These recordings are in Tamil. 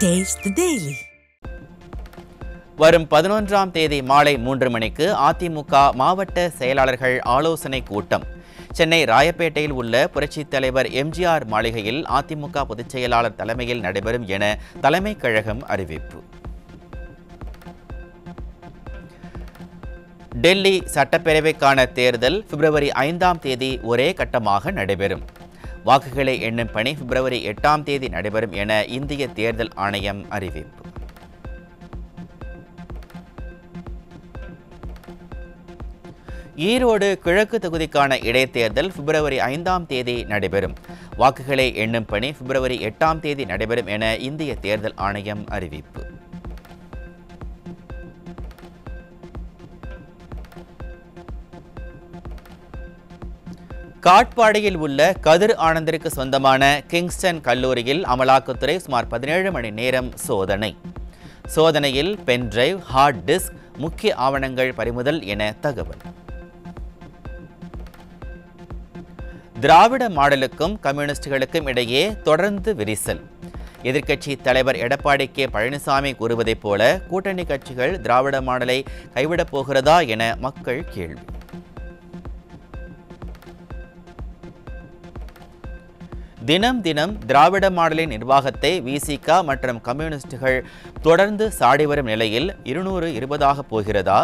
Taste the Daily. வரும் 11ஆம் தேதி மாலை 3 மணிக்கு அதிமுக மாவட்ட செயலாளர்கள் ஆலோசனை கூட்டம் சென்னை ராயப்பேட்டையில் உள்ள புரட்சித் தலைவர் எம்ஜிஆர் மாளிகையில் அதிமுக பொதுச் செயலாளர் தலைமையில் நடைபெறும் என தலைமைக் கழகம் அறிவிப்பு. டெல்லி சட்டப்பேரவைக்கான தேர்தல் பிப்ரவரி 5ஆம் தேதி ஒரே கட்டமாக நடைபெறும். வாக்குகளை எண்ணும் பணி பிப்ரவரி 8ஆம் தேதி நடைபெறும் என இந்திய தேர்தல் ஆணையம் அறிவிப்பு. ஈரோடு கிழக்கு தொகுதிக்கான இடைத்தேர்தல் பிப்ரவரி 5ஆம் தேதி நடைபெறும். வாக்குகளை எண்ணும் பணி பிப்ரவரி 8ஆம் தேதி நடைபெறும் என இந்திய தேர்தல் ஆணையம் அறிவிப்பு. காட்பாடியில் உள்ள கதிர் ஆனந்திற்கு சொந்தமான கிங்ஸ்டன் கல்லூரியில் அமலாக்கத்துறை சுமார் 17 மணி நேரம் சோதனையில் பென்டிரைவ், ஹார்ட் டிஸ்க், முக்கிய ஆவணங்கள் பறிமுதல் என தகவல். திராவிட மாடலுக்கும் கம்யூனிஸ்டுகளுக்கும் இடையே தொடர்ந்து விரிசல். எதிர்க்கட்சி தலைவர் எடப்பாடி கே பழனிசாமி கூறுவதைப் போல கூட்டணி கட்சிகள் திராவிட மாடலை கைவிடப் போகிறதா என மக்கள் கேள்வி. தினம் திராவிட மாடலின் நிர்வாகத்தை விசிக மற்றும் கம்யூனிஸ்டுகள் தொடர்ந்து சாடி வரும் நிலையில் 220 போகிறதா?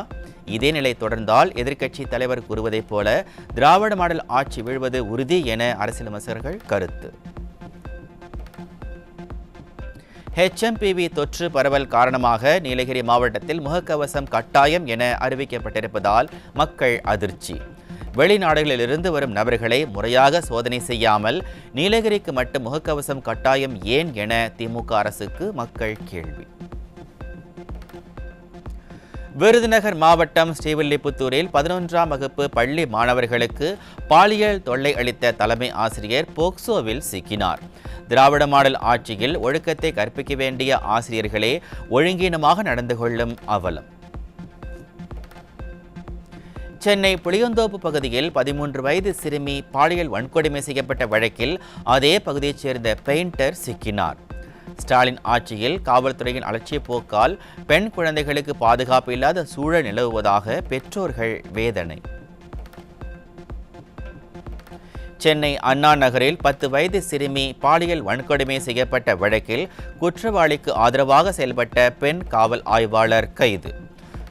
இதே நிலை தொடர்ந்தால் எதிர்க்கட்சி தலைவர் கூறுவதைப் போல திராவிட மாடல் ஆட்சி வீழ்வது உறுதி என அரசியல் விமர்சகர்கள் கருத்து. HMPV தொற்று பரவல் காரணமாக நீலகிரி மாவட்டத்தில் முகக்கவசம் கட்டாயம் என அறிவிக்கப்பட்டிருப்பதால் மக்கள் அதிர்ச்சி. வெளிநாடுகளிலிருந்து வரும் நபர்களை முறையாக சோதனை செய்யாமல் நீலகிரிக்கு மட்டும் முகக்கவசம் கட்டாயம் ஏன் என திமுக அரசுக்கு மக்கள் கேள்வி. விருதுநகர் மாவட்டம் ஸ்ரீவில்லிபுத்தூரில் 11ஆம் வகுப்பு பள்ளி மாணவர்களுக்கு பாலியல் தொல்லை அளித்த தலைமை ஆசிரியர் போக்சோவில் சிக்கினார். திராவிட மாடல் ஆட்சியில் ஒழுக்கத்தை கற்பிக்க வேண்டிய ஆசிரியர்களே ஒழுங்கீனமாக நடந்து கொள்ளும் அவலம். சென்னை புளியந்தோப்பு பகுதியில் 13 வயது சிறுமி பாலியல் வன்கொடுமை செய்யப்பட்ட வழக்கில் அதே பகுதியைச் சேர்ந்த பெயிண்டர் சிக்கினார். ஸ்டாலின் ஆட்சியில் காவல்துறையின் அலட்சிய போக்கால் பெண் குழந்தைகளுக்கு பாதுகாப்பு இல்லாத சூழல் நிலவுவதாக பெற்றோர்கள் வேதனை. சென்னை அண்ணா நகரில் 10 வயது சிறுமி பாலியல் வன்கொடுமை செய்யப்பட்ட வழக்கில் குற்றவாளிக்கு ஆதரவாக செயல்பட்ட பெண் காவல் ஆய்வாளர் கைது.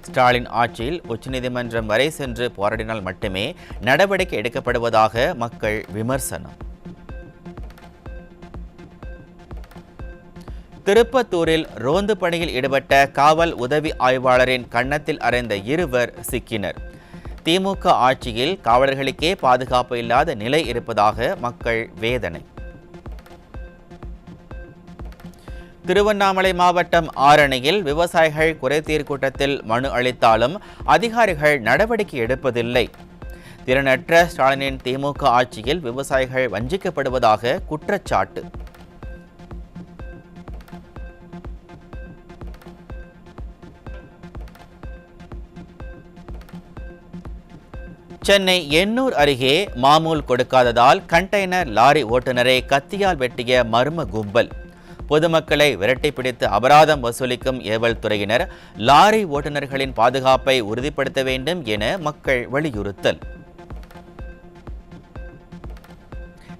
ஸ்டாலின் ஆட்சியில் உச்சநீதிமன்றம் வரை சென்று போராடினால் மட்டுமே நடவடிக்கை எடுக்கப்படுவதாக மக்கள் விமர்சனம். திருப்பத்தூரில் ரோந்து பணியில் ஈடுபட்ட காவல் உதவி ஆய்வாளரின் கன்னத்தில் அறைந்த 2 சிக்கினர். திமுக ஆட்சியில் காவலர்களுக்கே பாதுகாப்பு இல்லாத நிலை இருப்பதாக மக்கள் வேதனை. திருவண்ணாமலை மாவட்டம் ஆரணியில் விவசாயிகள் குறைதீர் கூட்டத்தில் மனு அளித்தாலும் அதிகாரிகள் நடவடிக்கை எடுப்பதில்லை. திறனற்ற ஸ்டாலினின் திமுக ஆட்சியில் விவசாயிகள் வஞ்சிக்கப்படுவதாக குற்றச்சாட்டு. சென்னை எண்ணூர் அருகே மாமூல் கொடுக்காததால் கண்டெய்னர் லாரி ஓட்டுநரை கத்தியால் வெட்டிய மர்ம கும்பல். பொதுமக்களை விரட்டி பிடித்து அபராதம் வசூலிக்கும் ஏவல் துறையினர் லாரி ஓட்டுநர்களின் பாதுகாப்பை உறுதிப்படுத்த வேண்டும் என மக்கள் வலியுறுத்தல்.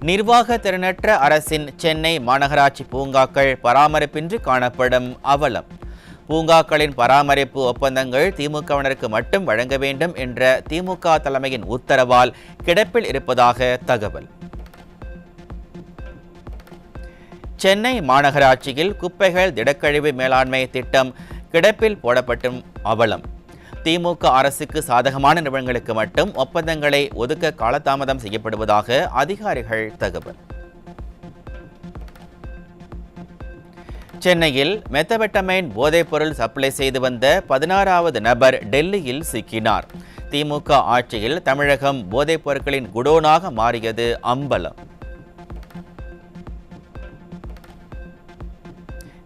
நிர்வாக திறனற்ற அரசின் சென்னை மாநகராட்சி பூங்காக்கள் பராமரிப்பின்றி காணப்படும் அவலம். பூங்காக்களின் பராமரிப்பு ஒப்பந்தங்கள் திமுகவினருக்கு மட்டும் வழங்க வேண்டும் என்ற திமுக தலைமையின் உத்தரவால் கிடப்பில் இருப்பதாக தகவல். சென்னை மாநகராட்சியில் குப்பைகள் திடக்கழிவு மேலாண்மை திட்டம் கிடப்பில் போடப்பட்டும் அவலம். திமுக அரசுக்கு சாதகமான நிறுவனங்களுக்கு மட்டும் ஒப்பந்தங்களை ஒதுக்க காலதாமதம் செய்யப்படுவதாக அதிகாரிகள் தகவல். சென்னையில் மெத்தபெட்டமைன் போதைப்பொருள் சப்ளை செய்து வந்த 16வது நபர் டெல்லியில் சிக்கினார். திமுக ஆட்சியில் தமிழகம் போதைப் பொருட்களின் குடோனாக மாறியது அம்பலம்.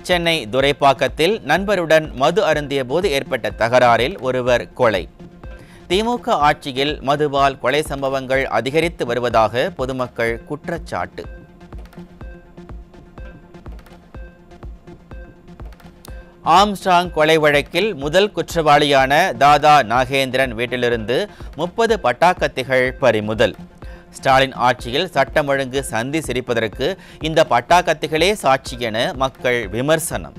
சென்னை துரைப்பாக்கத்தில் நண்பருடன் மது அருந்திய போது ஏற்பட்ட தகராறில் ஒருவர் கொலை. திமுக ஆட்சியில் மதுவால் கொலை சம்பவங்கள் அதிகரித்து வருவதாக பொதுமக்கள் குற்றச்சாட்டு. ஆம்ஸ்ட்ராங் கொலை வழக்கில் முதல் குற்றவாளியான தாதா நாகேந்திரன் வீட்டிலிருந்து 30 பட்டாக்கத்திகள் பறிமுதல். ஸ்டாலின் ஆட்சியில் சட்டம் ஒழுங்கு சந்தி சிரிப்பதற்கு இந்த பட்டாக்கத்திகளே சாட்சி என மக்கள் விமர்சனம்.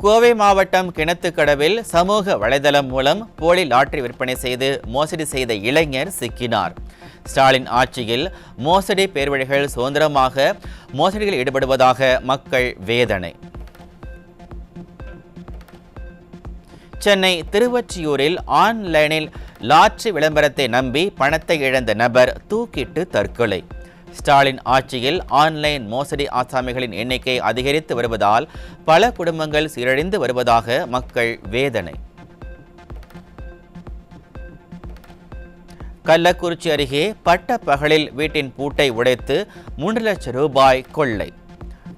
கோவை மாவட்டம் கிணத்துக்கடவில் சமூக வலைதளம் மூலம் போலி லாட்டரி விற்பனை செய்து மோசடி செய்த இளைஞர் சிக்கினார். ஸ்டாலின் ஆட்சியில் மோசடி பேர்வழிகள் சுதந்திரமாக மோசடியில் ஈடுபடுவதாக மக்கள் வேதனை. சென்னை திருவொற்றியூரில் ஆன்லைனில் லாட்டரி விளம்பரத்தை நம்பி பணத்தை இழந்த நபர் தூக்கிட்டு தற்கொலை. ஸ்டாலின் ஆட்சியில் ஆன்லைன் மோசடி ஆசாமிகளின் எண்ணிக்கை அதிகரித்து வருவதால் பல குடும்பங்கள் சீரழிந்து வருவதாக மக்கள் வேதனை. கள்ளக்குறிச்சி அருகே பட்ட பகலில் வீட்டின் பூட்டை உடைத்து 3 லட்சம் ரூபாய் கொள்ளை.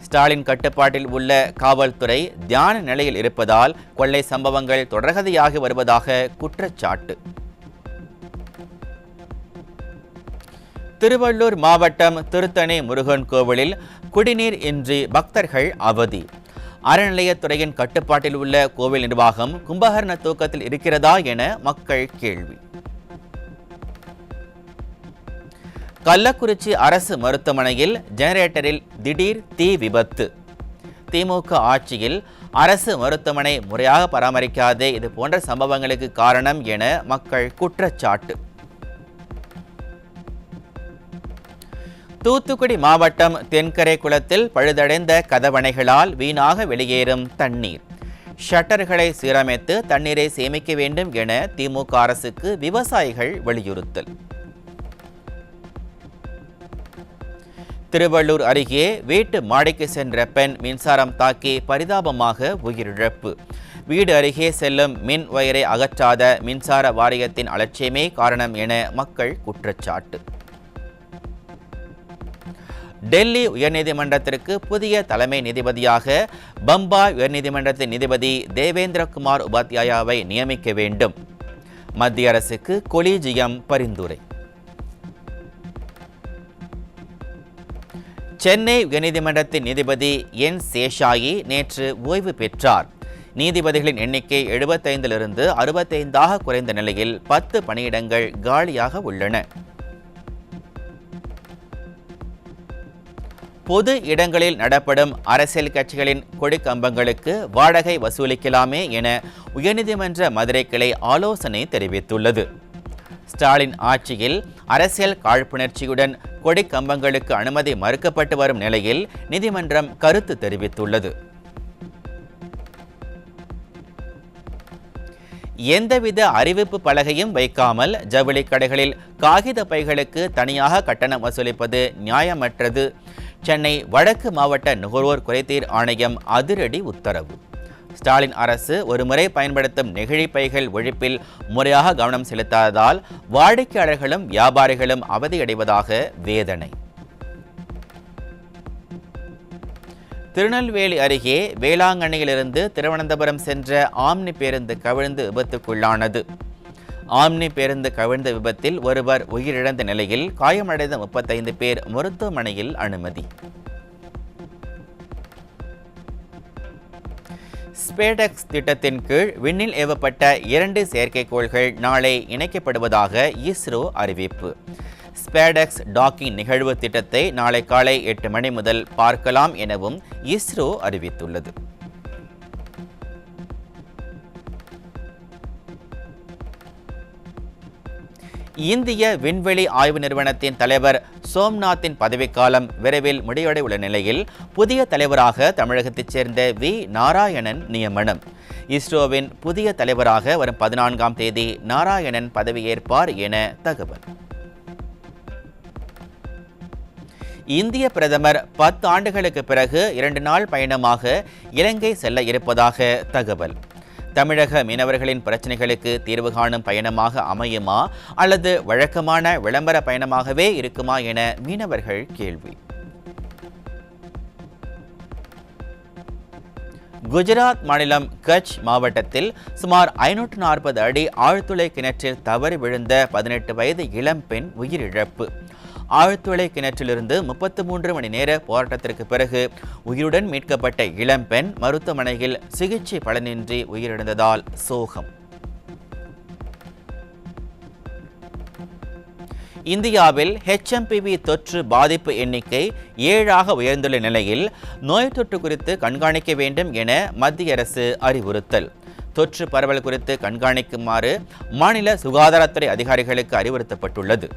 ஸ்டாலின் கட்டுப்பாட்டில் உள்ள காவல்துறை தியான நிலையில் இருப்பதால் கொள்ளை சம்பவங்கள் தொடர்கதையாகி வருவதாக குற்றச்சாட்டு. திருவள்ளூர் மாவட்டம் திருத்தணி முருகன் கோவிலில் குடிநீர் இன்றி பக்தர்கள் அவதி. அறநிலையத்துறையின் கட்டுப்பாட்டில் உள்ள கோவில் நிர்வாகம் கும்பகர்ண தூக்கத்தில் இருக்கிறதா என மக்கள் கேள்வி. கள்ளக்குறிச்சி அரசு மருத்துவமனையில் ஜெனரேட்டரில் திடீர் தீ விபத்து. திமுக ஆட்சியில் அரசு மருத்துவமனை முறையாக பராமரிக்காதே இது போன்ற சம்பவங்களுக்கு காரணம் என மக்கள் குற்றச்சாட்டு. தூத்துக்குடி மாவட்டம் தென்கரை குளத்தில் பழுதடைந்த கதவணைகளால் வீணாக வெளியேறும் தண்ணீர். ஷட்டர்களை சீரமைத்து தண்ணீரை சேமிக்க வேண்டும் என திமுக அரசுக்கு விவசாயிகள் வலியுறுத்தல். திருவள்ளூர் அருகே வீட்டு மாடிக்கு சென்ற பெண் மின்சாரம் தாக்கி பரிதாபமாக உயிரிழப்பு. வீடு அருகே செல்லும் மின் வயரை அகற்றாத மின்சார வாரியத்தின் அலட்சியமே காரணம் என மக்கள் குற்றச்சாட்டு. டெல்லி உயர்நீதிமன்றத்திற்கு புதிய தலைமை நீதிபதியாக பம்பாய் உயர்நீதிமன்றத்தின் நீதிபதி தேவேந்திரகுமார் உபாத்யாயாவை நியமிக்க வேண்டும். மத்திய அரசுக்கு கொலீஜியம் பரிந்துரை. சென்னை உயர்நீதிமன்றத்தின் நீதிபதி என் சேஷாயி நேற்று ஓய்வு பெற்றார். நீதிபதிகளின் எண்ணிக்கை 75 65 குறைந்த நிலையில் 10 பணியிடங்கள் காலியாக உள்ளன. பொது இடங்களில் நடப்படும் அரசியல் கட்சிகளின் கொடிக்கம்பங்களுக்கு வாடகை வசூலிக்கலாமே என உயர்நீதிமன்ற மதுரை கிளை ஆலோசனை தெரிவித்துள்ளது. ஸ்டாலின் ஆட்சியில் அரசியல் காழ்ப்புணர்ச்சியுடன் கொடிக்கம்பங்களுக்கு அனுமதி மறுக்கப்பட்டு வரும் நிலையில் நீதிமன்றம் கருத்து தெரிவித்துள்ளது. எந்தவித அறிவிப்பு பலகையும் வைக்காமல் ஜவுளி கடைகளில் காகித பைகளுக்கு தனியாக கட்டணம் வசூலிப்பது நியாயமற்றது. சென்னை வடக்கு மாவட்ட நுகர்வோர் குறைதீர் ஆணையம் அதிரடி உத்தரவு. ஸ்டாலின் அரசு ஒருமுறை பயன்படுத்தும் நெகிழி பைகள் ஒழிப்பில் முறையாக கவனம் செலுத்தாததால் வாடிக்கையாளர்களும் வியாபாரிகளும் அவதியடைவதாக வேதனை. திருநெல்வேலி அருகே வேளாங்கண்ணியிலிருந்து திருவனந்தபுரம் சென்ற ஆம்னி பேருந்து கவிழ்ந்து விபத்துக்குள்ளானது. ஆம்னி பேருந்து கவிழ்ந்த விபத்தில் ஒருவர் உயிரிழந்த நிலையில் காயமடைந்த 35 பேர் மருத்துவமனையில் அனுமதி. ஸ்பேடெக்ஸ் திட்டத்தின் கீழ் விண்ணில் ஏவப்பட்ட 2 செயற்கைக்கோள்கள் நாளை இணைக்கப்படுவதாக இஸ்ரோ அறிவிப்பு. ஸ்பேடெக்ஸ் டாக்கிங் நிகழ்வு திட்டத்தை நாளை காலை 8 மணி முதல் பார்க்கலாம் எனவும் இஸ்ரோ அறிவித்துள்ளது. இந்திய விண்வெளி ஆய்வு நிறுவனத்தின் தலைவர் சோம்நாத்தின் பதவிக்காலம் விரைவில் முடிவடை உள்ள நிலையில் புதிய தலைவராக தமிழகத்தைச் சேர்ந்த வி நாராயணன் நியமனம். இஸ்ரோவின் புதிய தலைவராக வரும் 14ஆம் தேதி நாராயணன் பதவியேற்பார் என தகவல். இந்திய பிரதமர் 10 ஆண்டுகளுக்கு பிறகு 2 நாள் பயணமாக இலங்கை செல்ல இருப்பதாக தகவல். தமிழக மீனவர்களின் பிரச்சனைகளுக்கு தீர்வு காணும் பயணமாக அமையுமா அல்லது வழக்கமான விளம்பர பயணமாகவே இருக்குமா என மீனவர்கள் கேள்வி. குஜராத் மாநிலம் கட்ச் மாவட்டத்தில் சுமார் 540 அடி ஆழ்துளை கிணற்றில் தவறி விழுந்த 18 வயது இளம்பெண் உயிரிழப்பு. ஆழ்துளை கிணற்றிலிருந்து 33 மணி நேர போராட்டத்திற்கு பிறகு உயிருடன் மீட்கப்பட்ட இளம்பெண் மருத்துவமனையில் சிகிச்சை பலனின்றி உயிரிழந்ததால் சோகம். இந்தியாவில் HMPV தொற்று பாதிப்பு எண்ணிக்கை 7ஆக உயர்ந்துள்ள நிலையில் நோய் தொற்று குறித்து கண்காணிக்க வேண்டும் என மத்திய அரசு அறிவுறுத்தல். தொற்று பரவல் குறித்து கண்காணிக்குமாறு மாநில சுகாதாரத்துறை அதிகாரிகளுக்கு அறிவுறுத்தப்பட்டுள்ளது.